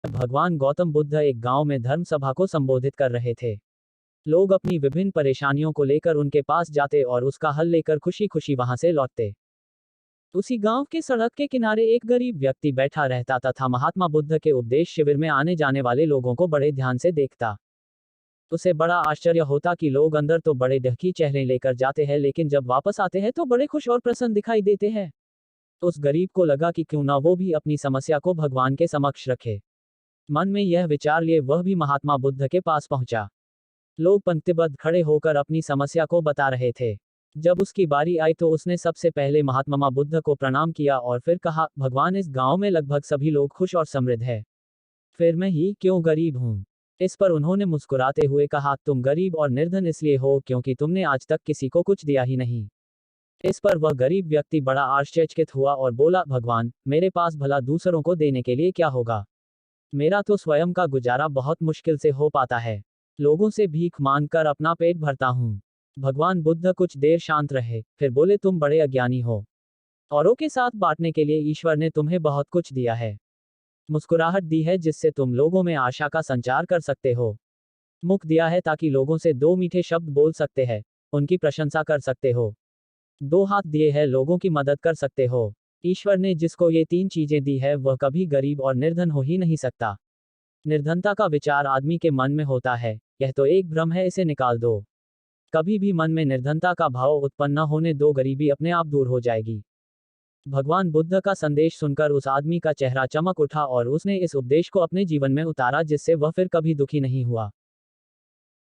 भगवान गौतम बुद्ध एक गांव में धर्म सभा को संबोधित कर रहे थे। लोग अपनी विभिन्न परेशानियों को लेकर उनके पास जाते और उसका हल लेकर खुशी खुशी वहां से लौटते। उसी गांव के सड़क के किनारे एक गरीब व्यक्ति बैठा रहता तथा महात्मा बुद्ध के उपदेश शिविर में आने जाने वाले लोगों को बड़े ध्यान से देखता। उसे बड़ा आश्चर्य होता कि लोग अंदर तो बड़े ढकी चेहरे लेकर जाते हैं, लेकिन जब वापस आते हैं तो बड़े खुश और प्रसन्न दिखाई देते हैं। तो उस गरीब को लगा कि क्यों ना वो भी अपनी समस्या को भगवान के समक्ष रखे। मन में यह विचार लिए वह भी महात्मा बुद्ध के पास पहुंचा। लोग पंक्तिबद्ध खड़े होकर अपनी समस्या को बता रहे थे। जब उसकी बारी आई तो उसने सबसे पहले महात्मा बुद्ध को प्रणाम किया और फिर कहा, भगवान, इस गांव में लगभग सभी लोग खुश और समृद्ध है, फिर मैं ही क्यों गरीब हूँ। इस पर उन्होंने मुस्कुराते हुए कहा, तुम गरीब और निर्धन इसलिए हो क्योंकि तुमने आज तक किसी को कुछ दिया ही नहीं। इस पर वह गरीब व्यक्ति बड़ा आश्चर्यचकित हुआ और बोला, भगवान, मेरे पास भला दूसरों को देने के लिए क्या होगा। मेरा तो स्वयं का गुजारा बहुत मुश्किल से हो पाता है। लोगों से भीख मांग कर अपना पेट भरता हूँ। भगवान बुद्ध कुछ देर शांत रहे, फिर बोले, तुम बड़े अज्ञानी हो। औरों के साथ बांटने के लिए ईश्वर ने तुम्हें बहुत कुछ दिया है। मुस्कुराहट दी है जिससे तुम लोगों में आशा का संचार कर सकते हो। मुख दिया है ताकि लोगों से दो मीठे शब्द बोल सकते हैं, उनकी प्रशंसा कर सकते हो। दो हाथ दिए हैं, लोगों की मदद कर सकते हो। ईश्वर ने जिसको ये तीन चीजें दी है वह कभी गरीब और निर्धन हो ही नहीं सकता। निर्धनता का विचार आदमी के मन में होता है, यह तो एक भ्रम है, इसे निकाल दो। कभी भी मन में निर्धनता का भाव उत्पन्न न होने दो, गरीबी अपने आप दूर हो जाएगी। भगवान बुद्ध का संदेश सुनकर उस आदमी का चेहरा चमक उठा और उसने इस उपदेश को अपने जीवन में उतारा, जिससे वह फिर कभी दुखी नहीं हुआ।